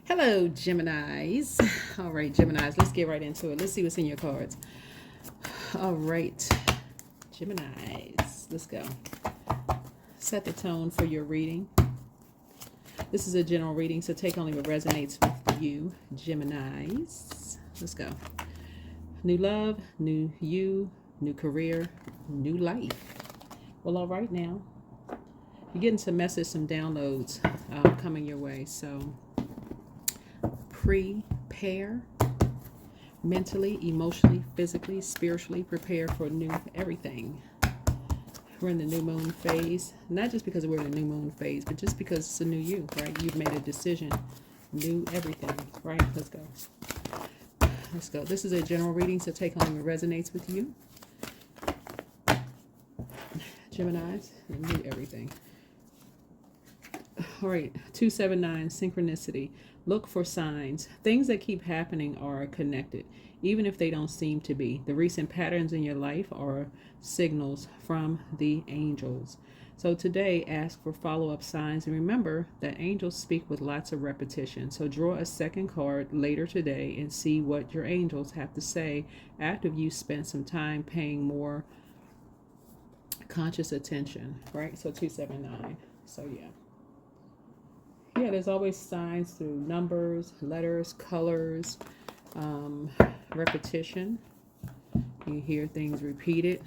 Hello, Geminis. All right, Geminis, let's get right into it. Let's see what's in your cards. All right, Geminis, let's go. Set the tone for your reading. This is a general reading, so take only what resonates with you, Geminis. Let's go. New love, new you, new career, new life. Well, all right now. You're getting some message, some downloads coming your way, so prepare mentally, emotionally, physically, spiritually. Prepare for new everything. We're in the new moon phase, not just because we're in the new moon phase, but just because it's a new you, right? You've made a decision, new everything, right? Let's go. Let's go. This is a general reading, so take on what resonates with you, Geminis, and new everything. All right, 279, synchronicity. Look for signs. Things that keep happening are connected, even if they don't seem to be. The recent patterns in your life are signals from the angels. So today, ask for follow-up signs, and remember that angels speak with lots of repetition. So draw a second card later today and see what your angels have to say after you spend some time paying more conscious attention, right? So 279. So yeah, there's always signs through numbers, letters, colors, repetition. You hear things repeated.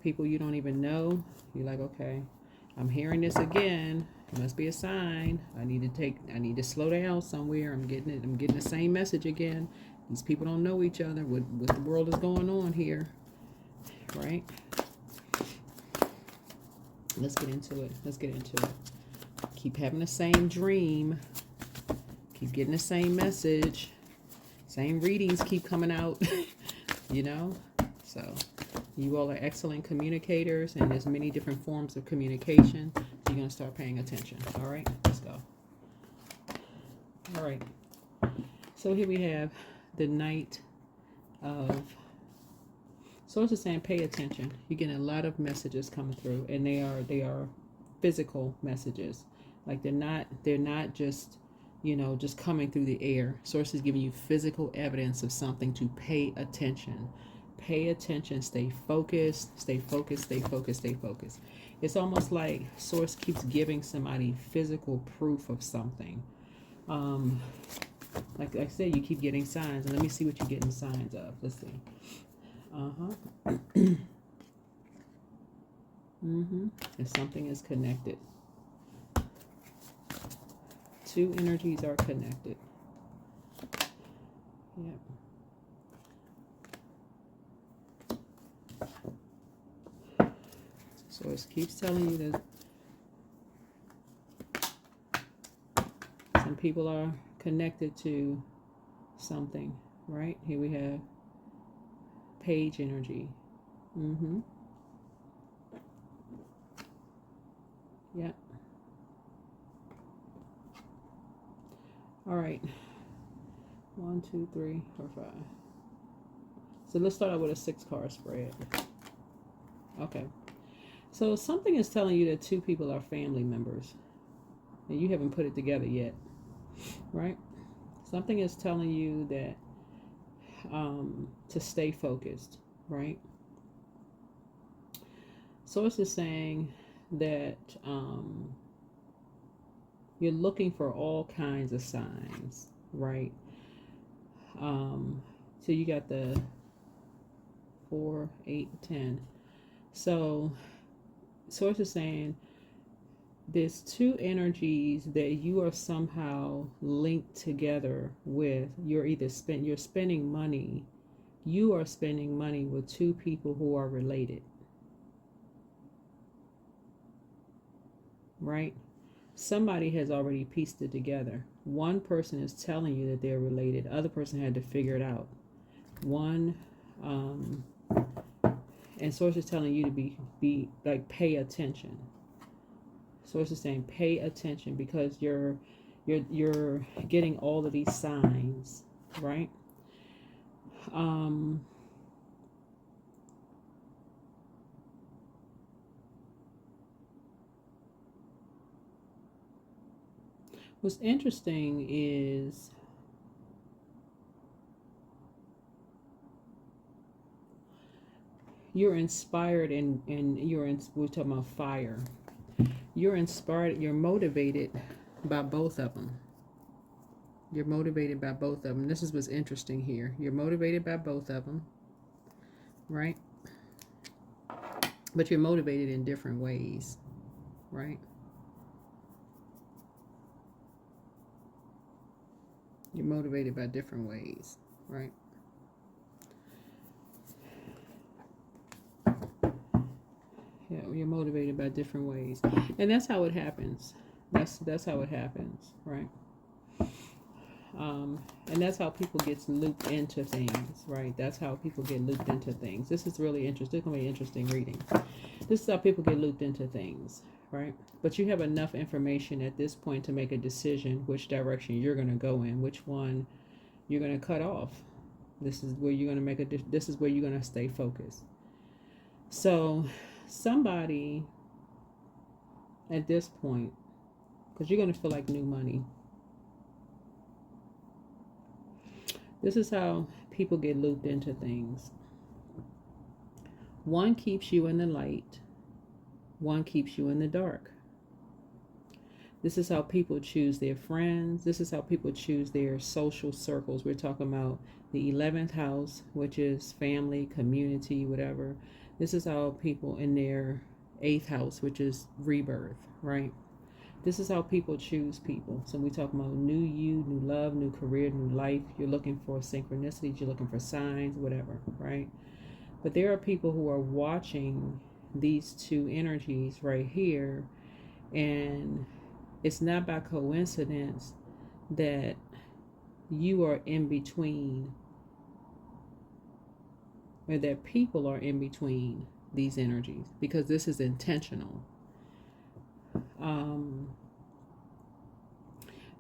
People you don't even know. You're like, okay, I'm hearing this again. It must be a sign. I need to slow down somewhere. I'm getting the same message again. These people don't know each other. What the world is going on here, right? Let's get into it. Keep having the same dream. Keep getting the same message. Same readings keep coming out. So you all are excellent communicators, and there's many different forms of communication. So you're going to start paying attention. All right, let's go. All right. So here we have the Knight of Swords is saying pay attention. You're getting a lot of messages coming through, and they are physical messages. Like they're not just just coming through the air. Source is giving you physical evidence of something to pay attention. Pay attention, stay focused, stay focused, stay focused, stay focused. It's almost like Source keeps giving somebody physical proof of something. Like I said, you keep getting signs, and let me see what you're getting signs of. Let's see. If something is connected. Two energies are connected. Yep. So it keeps telling you that some people are connected to something, right? Here we have page energy. Yeah. All right. 1, 2, 3, 4, 5. So let's start out with a 6-card spread. Okay. So something is telling you that two people are family members, and you haven't put it together yet, right? Something is telling you that to stay focused, right? Source is saying that you're looking for all kinds of signs, right? So you got the 4, 8, 10. So Source is saying there's two energies that you are somehow linked together with. You're spending money. You are spending money with two people who are related, right? Somebody has already pieced it together. One person is telling you that they're related. The other person had to figure it out. And Source is telling you to be like pay attention. Source is saying pay attention because you're getting all of these signs, right? What's interesting is you're inspired and we're talking about fire. You're inspired, you're motivated by both of them. You're motivated by both of them. This is what's interesting here. You're motivated by both of them, right? But you're motivated in different ways, right? You're motivated by different ways, right? Yeah, you're motivated by different ways. And that's how it happens. That's how it happens, right? And that's how people get looped into things, right? That's how people get looped into things. This is really interesting. It's going to be an interesting reading. This is how people get looped into things, right? But you have enough information at this point to make a decision which direction you're going to go in, which one you're going to cut off. This is where you're going to this is where you're going to stay focused. So somebody at this point, because you're going to feel like new money. This is how people get looped into things. One keeps you in the light. One keeps you in the dark. This is how people choose their friends. This is how people choose their social circles. We're talking about the 11th house, which is family, community, whatever. This is how people in their 8th house, which is rebirth, right? This is how people choose people. So we talk about new you, new love, new career, new life. You're looking for synchronicities. You're looking for signs, whatever, right? But there are people who are watching these two energies right here. And it's not by coincidence that you are in between, or that people are in between these energies, because this is intentional.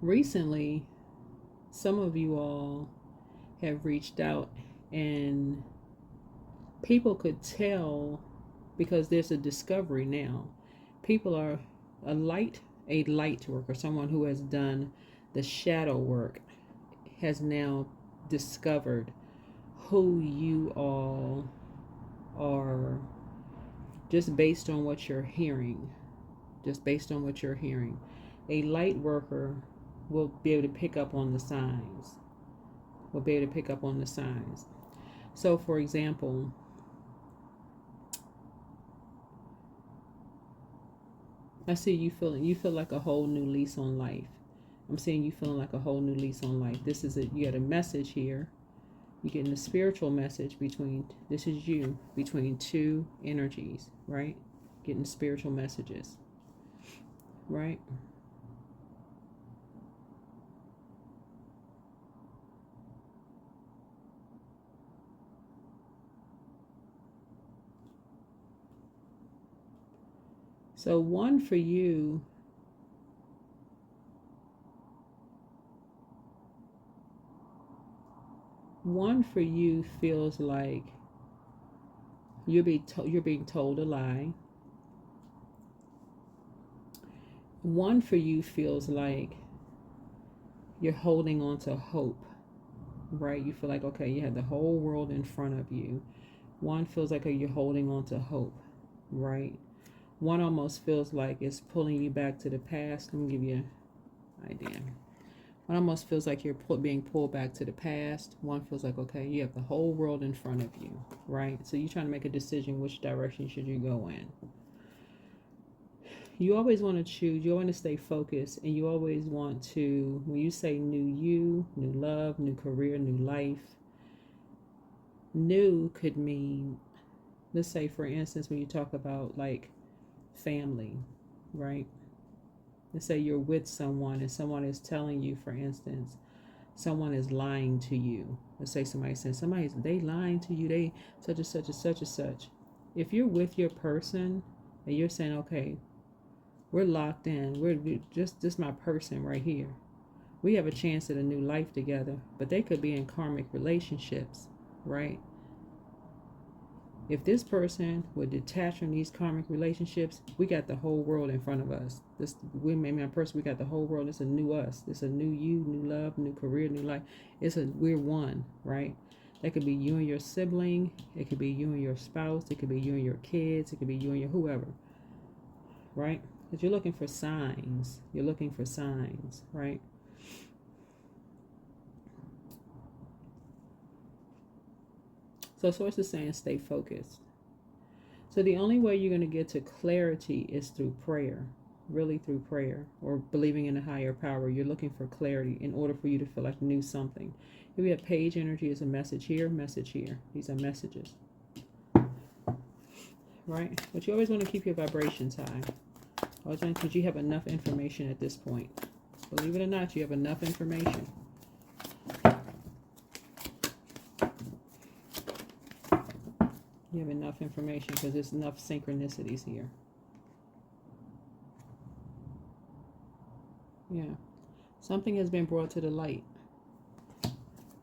Recently, some of you all have reached out, and people could tell, because there's a discovery now. People are a light worker, someone who has done the shadow work, has now discovered who you all are, just based on what you're hearing. Just based on what you're hearing. A light worker will be able to pick up on the signs. Will be able to pick up on the signs. So, for example, I see you feel like a whole new lease on life. I'm seeing you feeling like a whole new lease on life. This is it. You got a message here. You're getting a spiritual message between, this is you, between two energies, right? Getting spiritual messages, right? So one for you, feels like you're being told a lie. One for you feels like you're holding on to hope, right? You feel like, okay, you have the whole world in front of you. One feels like you're holding on to hope, right? One almost feels like it's pulling you back to the past. Let me give you an idea. One almost feels like you're being pulled back to the past. One feels like, okay, you have the whole world in front of you, right? So you're trying to make a decision, which direction should you go in. You always want to choose, you want to stay focused, and you always want to, when you say new you, new love, new career, new life, new could mean, let's say, for instance, when you talk about like family, right? Let's say you're with someone and someone is telling you, for instance, someone is lying to you. Let's say somebody says, they lying to you, they such and such and such and such. If you're with your person and you're saying, okay, we're locked in, we're just this my person right here, we have a chance at a new life together, but they could be in karmic relationships, right? If this person would detach from these karmic relationships, we got the whole world in front of us. We maybe a person, we got the whole world. It's a new us. It's a new you, new love, new career, new life. We're one, right? That could be you and your sibling. It could be you and your spouse. It could be you and your kids. It could be you and your whoever, right? Because you're looking for signs. You're looking for signs, right? So Source is saying stay focused. So the only way you're going to get to clarity is through prayer, really through prayer or believing in a higher power. You're looking for clarity in order for you to feel like you knew something. Here we have page energy is a message here, message here. These are messages, right? But you always want to keep your vibrations high. Because you have enough information at this point. Believe it or not, you have enough information. You have enough information because there's enough synchronicities here. Yeah. Something has been brought to the light.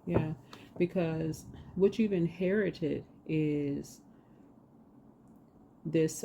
Yeah. Because what you've inherited is this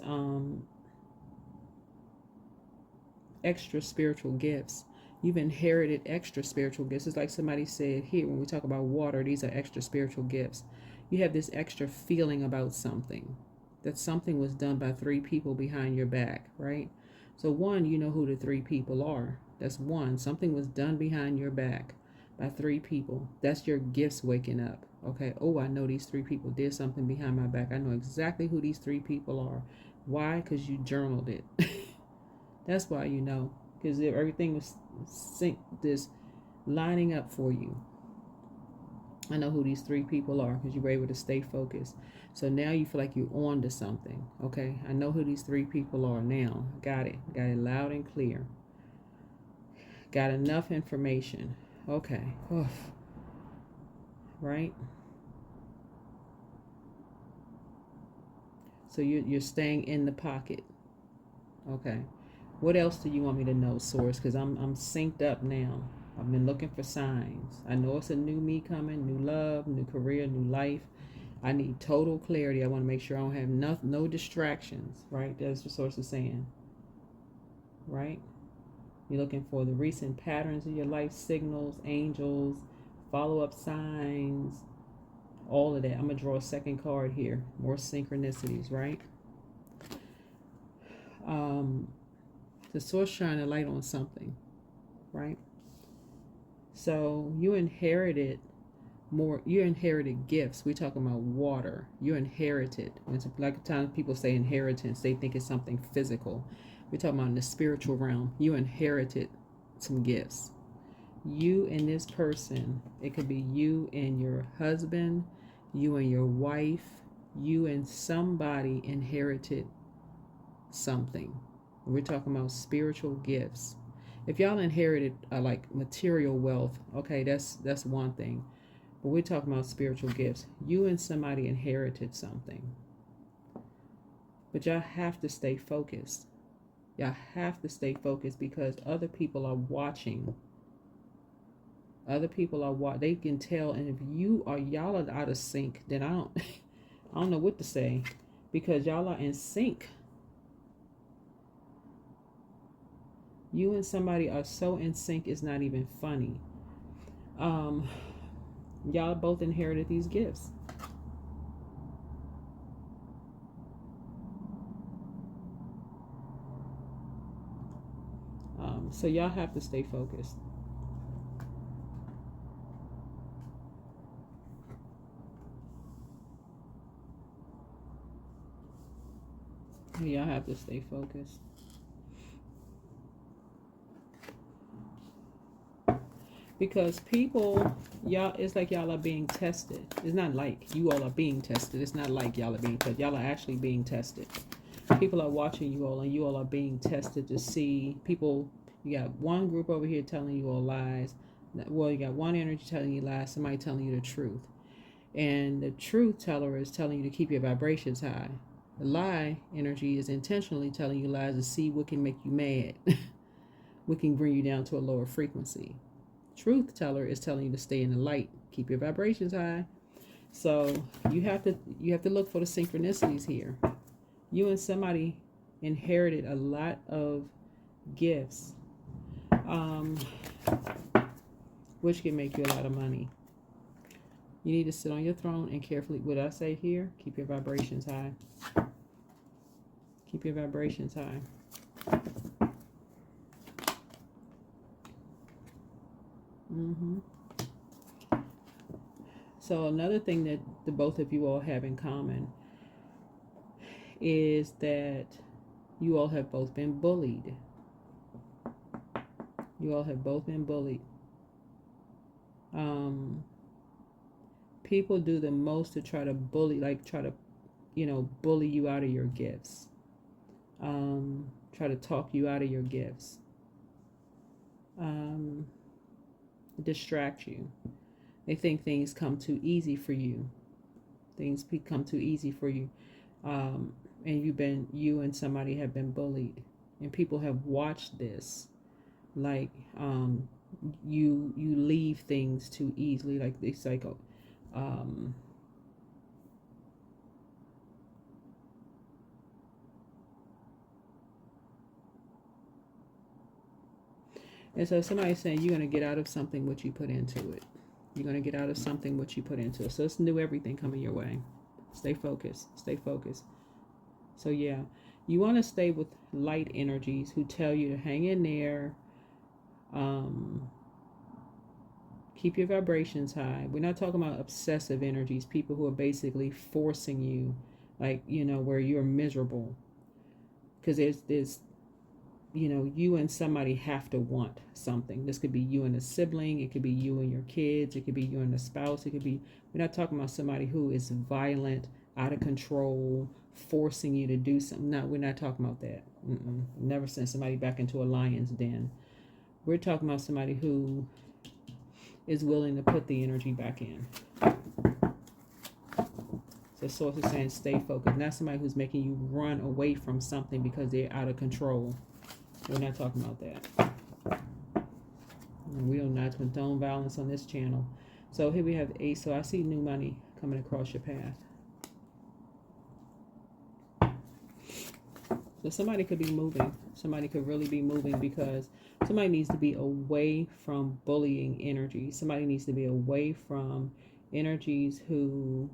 extra spiritual gifts. You've inherited extra spiritual gifts. It's like somebody said here when we talk about water, these are extra spiritual gifts. You have this extra feeling about something, that something was done by 3 people behind your back, right? So one, you know who the 3 people are. That's one. Something was done behind your back by 3 people. That's your gifts waking up. Okay. Oh, I know these 3 people did something behind my back. I know exactly who these 3 people are. Why? Because you journaled it. That's why you know. Because everything was this lining up for you. I know who these 3 people are because you were able to stay focused. So now you feel like you're on to something. Okay, I know who these 3 people are now. Got it. Got it loud and clear. Got enough information. Okay. Oof. Right? So you're staying in the pocket. Okay. What else do you want me to know, Source? Because I'm synced up now. I've been looking for signs. I know it's a new me coming, new love, new career, new life. I need total clarity. I want to make sure I don't have no distractions, right? That's what Source is saying, right? You're looking for the recent patterns of your life, signals, angels, follow-up signs, all of that. I'm going to draw a second card here. More synchronicities, right? The Source shine a light on something, right? So you inherited gifts. We're talking about water. You inherited. It's like times people say inheritance, they think it's something physical. We're talking about in the spiritual realm. You inherited some gifts. You and this person, it could be you and your husband, you and your wife, you and somebody inherited something. We're talking about spiritual gifts. If y'all inherited like material wealth, okay, that's one thing. But we're talking about spiritual gifts. You and somebody inherited something. But y'all have to stay focused. Y'all have to stay focused because other people are watching. Other people are watching. They can tell. And if y'all are out of sync, then I don't know what to say. Because y'all are in sync. You and somebody are so in sync, it's not even funny. Y'all both inherited these gifts. So y'all have to stay focused. Y'all have to stay focused. Because people, y'all, it's like y'all are being tested. It's not like you all are being tested. It's not like y'all are being tested. Y'all are actually being tested. People are watching you all, and you all are being tested to see people. You got one group over here telling you all lies. Well, you got one energy telling you lies, somebody telling you the truth. And the truth teller is telling you to keep your vibrations high. The lie energy is intentionally telling you lies to see what can make you mad. What can bring you down to a lower frequency. Truth teller is telling you to stay in the light, keep your vibrations high. So you have to look for the synchronicities here. You and somebody inherited a lot of gifts, which can make you a lot of money. You need to sit on your throne and carefully, what I say here, keep your vibrations high. Keep your vibrations high. So another thing that the both of you all have in common is that you all have both been bullied. You all have both been bullied. People do the most to try to bully, bully you out of your gifts. Try to talk you out of your gifts. Distract you. They think things come too easy for you. Things become too easy for you. And you and somebody have been bullied. And people have watched this. Like, you leave things too easily. Like, it's like, and so somebody's saying you're going to get out of something what you put into it. You're going to get out of something what you put into it. So it's new everything coming your way. Stay focused. Stay focused. So yeah, you want to stay with light energies who tell you to hang in there. Keep your vibrations high. We're not talking about obsessive energies, people who are basically forcing you, like, where you're miserable. Because there's you and somebody have to want something. This could be you and a sibling. It could be you and your kids. It could be you and a spouse. It could be, we're not talking about somebody who is violent, out of control, forcing you to do something. No, we're not talking about that. Never send somebody back into a lion's den. We're talking about somebody who is willing to put the energy back in. So source is saying stay focused. Not somebody who's making you run away from something because they're out of control. We're not talking about that. And we do not condone violence on this channel. So here we have Ace. So I see new money coming across your path. So somebody could be moving. Somebody could really be moving because somebody needs to be away from bullying energy. Somebody needs to be away from energies who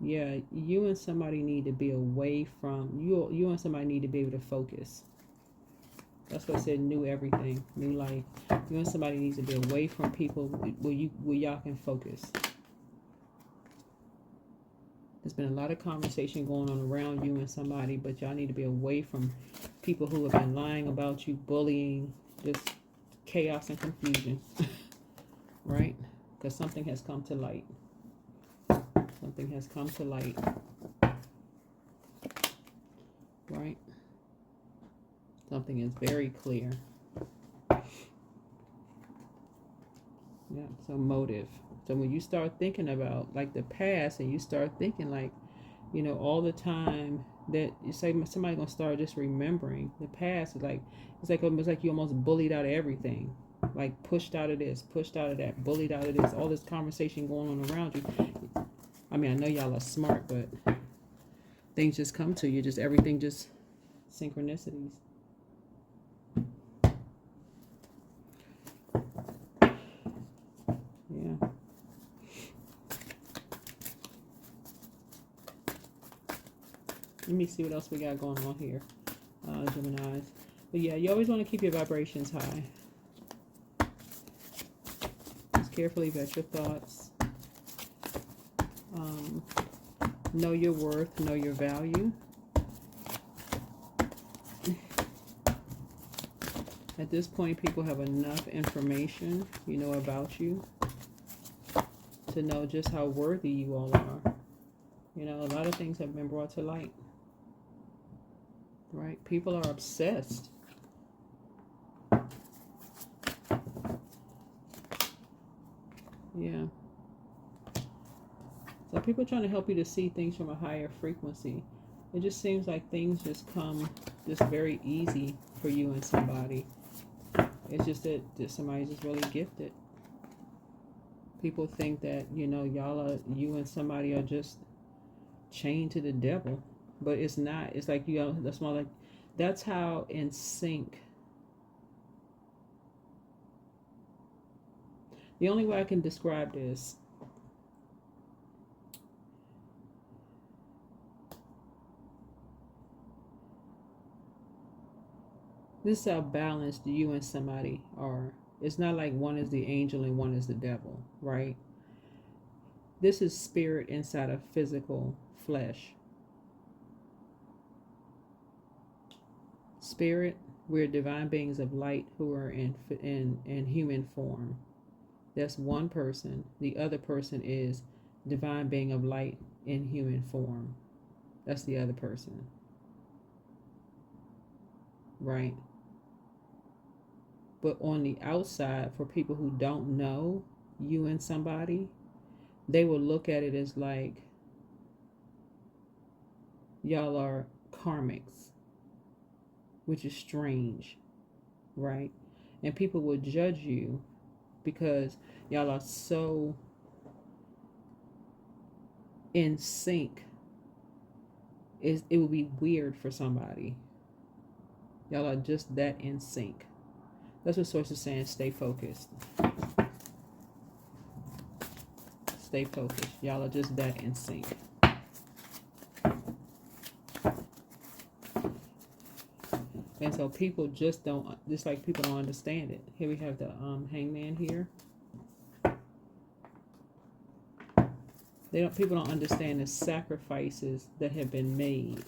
yeah, you and somebody need to be away from you and somebody need to be able to focus. That's what I said, new everything, new life. You and somebody needs to be away from people where y'all can focus. There's been a lot of conversation going on around you and somebody, but y'all need to be away from people who have been lying about you, bullying, just chaos and confusion. Right? Because something has come to light. Something has come to light. Right? Something is very clear. Yeah, so motive. So when you start thinking about like the past and you start thinking like, all the time that you say somebody gonna start just remembering the past, it's like almost like you almost bullied out of everything. Like pushed out of this, pushed out of that, bullied out of this, all this conversation going on around you. I mean, I know y'all are smart, but things just come to you, just everything, just synchronicities. Yeah. Let me see what else we got going on here, Geminis. But yeah, you always want to keep your vibrations high. Just carefully vet your thoughts. Know your worth, know your value. At this point, people have enough information, about you to know just how worthy you all are. A lot of things have been brought to light. Right? People are obsessed. Yeah. So people are trying to help you to see things from a higher frequency. It just seems like things just come just very easy for you and somebody. It's just that somebody's just really gifted. People think that, you know, you and somebody are just chained to the devil. But it's not. It's like, you know, that's more like, that's how in sync. The only way I can describe this, this is how balanced you and somebody are. It's not like one is the angel and one is the devil, right? This is spirit inside of physical flesh. Spirit, we're divine beings of light who are in human form. That's one person. The other person is divine being of light in human form. That's the other person. Right? But on the outside, for people who don't know you and somebody, they will look at it as like, y'all are karmics, which is strange, right? And people will judge you because y'all are so in sync. It would be weird for somebody. Y'all are just that in sync. That's what Source is saying. Stay focused. Stay focused. Y'all are just that in sync. And so people just don't, just like people don't understand it. Here we have the hangman here. People don't understand the sacrifices that have been made.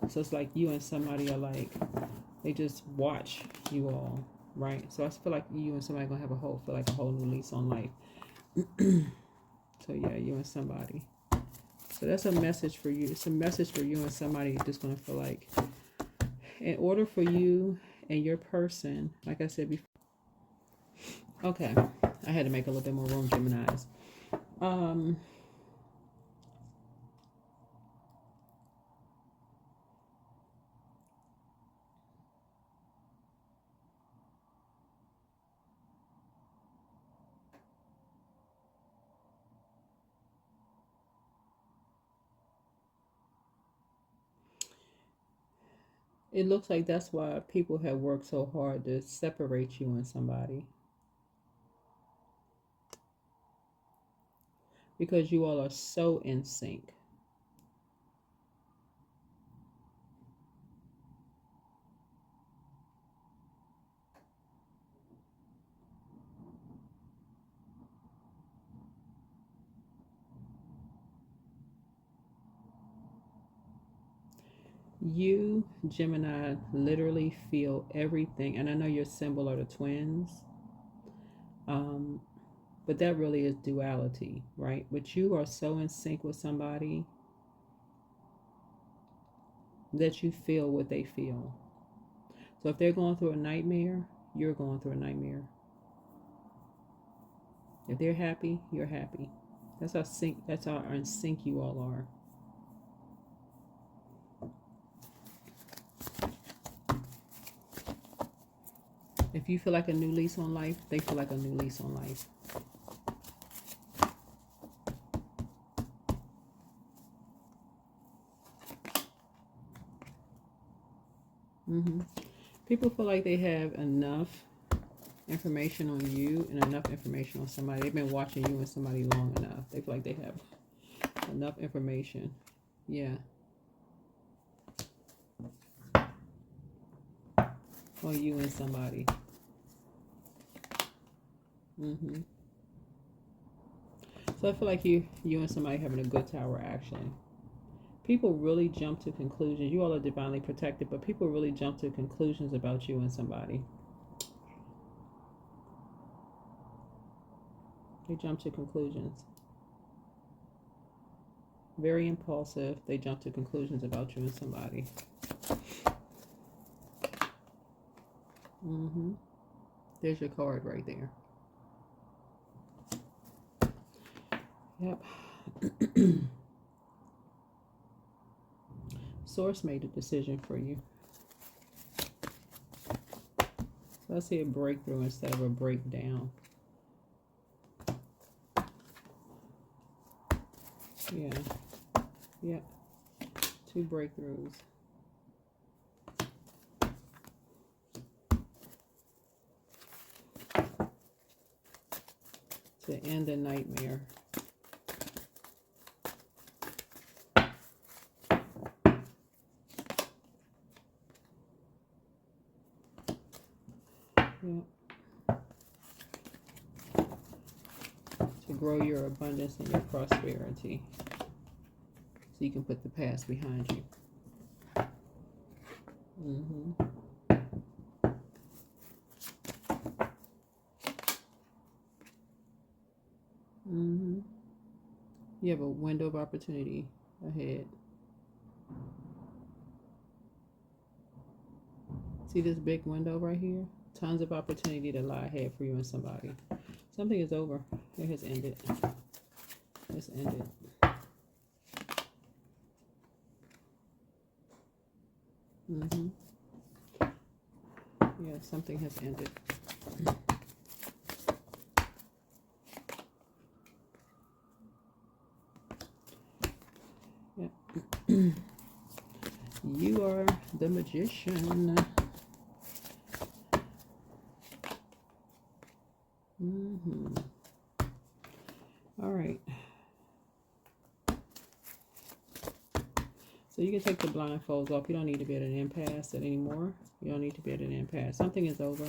So it's like you and somebody are like, they just watch you all, right? So I feel like you and somebody gonna have a whole new lease on life. So yeah, you and somebody. So that's a message for you. It's a message for you and somebody. You're just gonna feel like, in order for you and your person, like I said before. Okay, I had to make a little bit more room, Geminis. It looks like that's why people have worked so hard to separate you and somebody. Because you all are so in sync. You, Gemini, literally feel everything. And I know your symbol are the twins. But that really is duality, right? But you are so in sync with somebody that you feel what they feel. So if they're going through a nightmare, you're going through a nightmare. If they're happy, you're happy. That's how in sync you all are. If you feel like a new lease on life, they feel like a new lease on life. People feel like they have enough information on you and enough information on somebody. They've been watching you and somebody long enough. They feel like they have enough information. Yeah. On you and somebody. So I feel like you and somebody having a good tower, actually. People really jump to conclusions. You all are divinely protected, but people really jump to conclusions about you and somebody. They jump to conclusions. Very impulsive. They jump to conclusions about you and somebody. There's your card right there. Yep. Source made a decision for you. So I see a breakthrough instead of a breakdown. Yeah. Yep. 2 breakthroughs. To end a nightmare. Yep. To grow your abundance and your prosperity. So you can put the past behind you. You have a window of opportunity ahead. See this big window right here? Tons of opportunity to lie ahead for you and somebody. Something is over. It has ended. It's ended. Yeah, something has ended. Yeah. You are the magician. All right. So you can take the blindfolds off. You don't need to be at an impasse anymore. You don't need to be at an impasse. Something is over.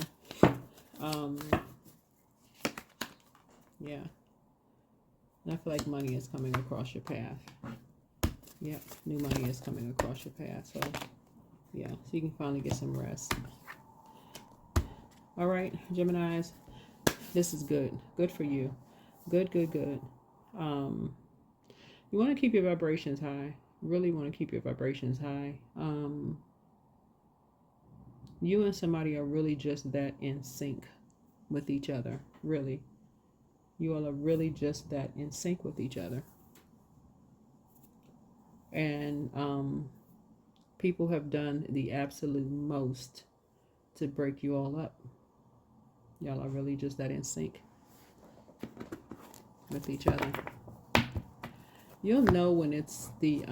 Yeah. And I feel like money is coming across your path. Yep, new money is coming across your path. So, yeah, so you can finally get some rest. All right, Geminis, this is good. Good for you. Good, good, good. You want to keep your vibrations high. Really want to keep your vibrations high. You and somebody are really just that in sync with each other. Really. You all are really just that in sync with each other. And people have done the absolute most to break you all up. Y'all are really just that in sync with each other. You'll know when it's the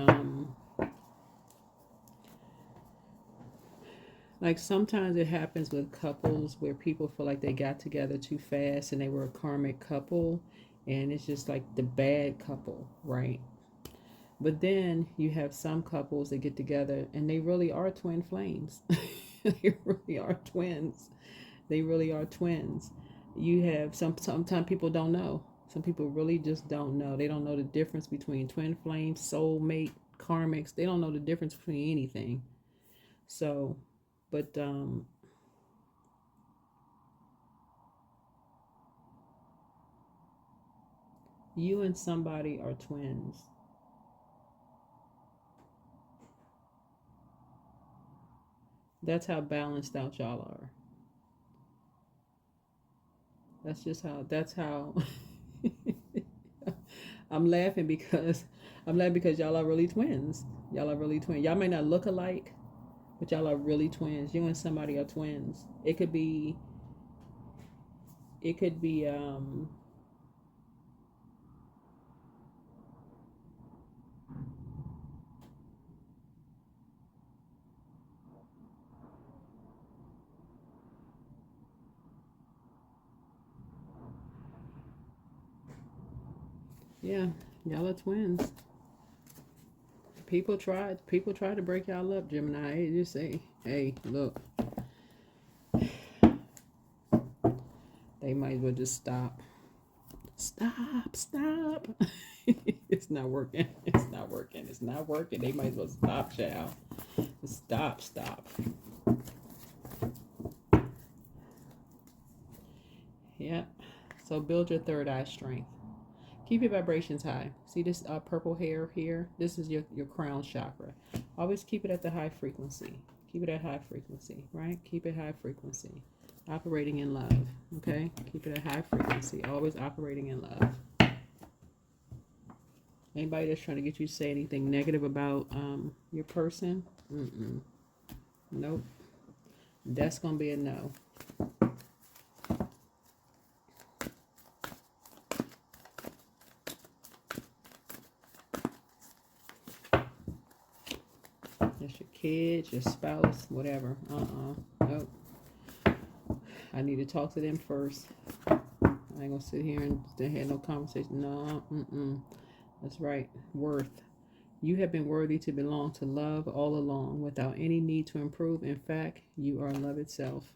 like sometimes it happens with couples where people feel like they got together too fast and they were a karmic couple, and it's just like the bad couple, right? But then you have some couples that get together and they really are twin flames. They really are twins. They really are twins. You have sometimes people don't know. Some people really just don't know. They don't know the difference between twin flames, soulmate, karmics. They don't know the difference between anything. So, but you and somebody are twins. That's how balanced out y'all are. That's how I'm laughing because y'all are really twins. Y'all are really twins. Y'all may not look alike, but y'all are really twins. You and somebody are twins. It could be yeah, y'all are twins. People try to break y'all up, Gemini. They just say, hey, look. They might as well just stop. Stop. It's not working. It's not working. They might as well stop, child. Stop. Yeah. So build your third eye strength. Keep your vibrations high. See this purple hair here? This is your crown chakra. Always keep it at the high frequency. Keep it at high frequency, right? Keep it high frequency. Operating in love, okay? Keep it at high frequency. Always operating in love. Anybody that's trying to get you to say anything negative about your person, nope. That's going to be a no. That's your kids, your spouse, whatever. Nope. I need to talk to them first. I ain't going to sit here and have no conversation. No, That's right. Worth. You have been worthy to belong to love all along without any need to improve. In fact, you are love itself.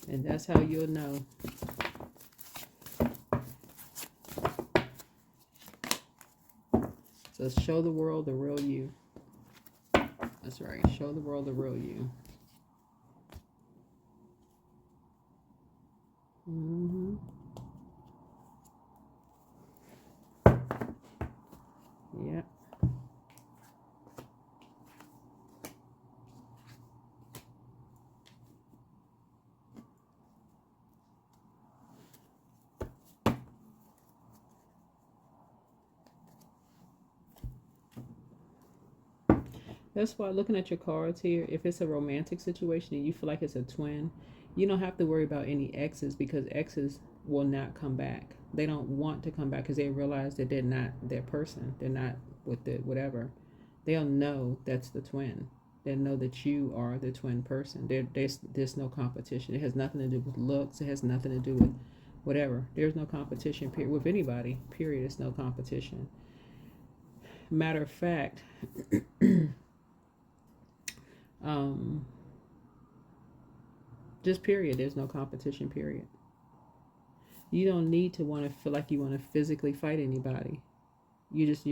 And that's how you'll know. So show the world the real you. That's right. Show the world the real you. Yep. That's why looking at your cards here, if it's a romantic situation and you feel like it's a twin, you don't have to worry about any exes because exes will not come back. They don't want to come back because they realize that they're not their person. They're not with the whatever. They'll know that's the twin. They'll know that you are the twin person. There's no competition. It has nothing to do with looks. It has nothing to do with whatever. There's no competition with anybody. Period. It's no competition. Matter of fact, just period. There's no competition, period. You don't need to want to feel like you want to physically fight anybody. You just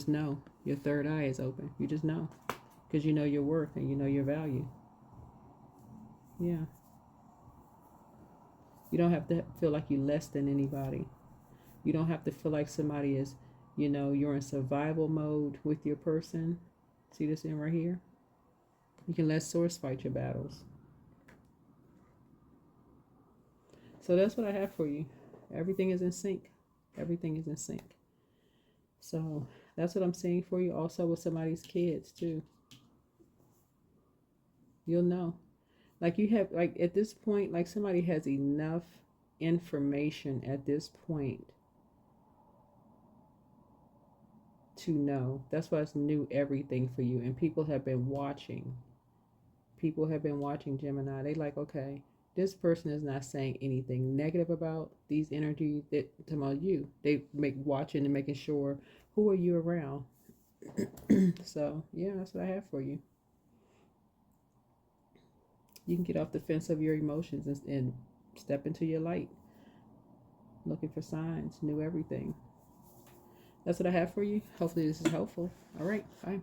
know. Your third eye is open. You just know. Because you know your worth and you know your value. Yeah. You don't have to feel like you're less than anybody. You don't have to feel like somebody is, you're in survival mode with your person. See this in right here? You can let source fight your battles. So that's what I have for you. Everything is in sync. Everything is in sync. So that's what I'm saying for you. Also with somebody's kids too. You'll know. Like you have, like at this point, like somebody has enough information at this point to know. That's why it's new everything for you. And people have been watching. People have been watching Gemini. They like, okay, this person is not saying anything negative about these energies that about you. They make watching and making sure who are you around. So yeah, that's what I have for you. You can get off the fence of your emotions and step into your light. Looking for signs, new everything. That's what I have for you. Hopefully this is helpful. All right, bye.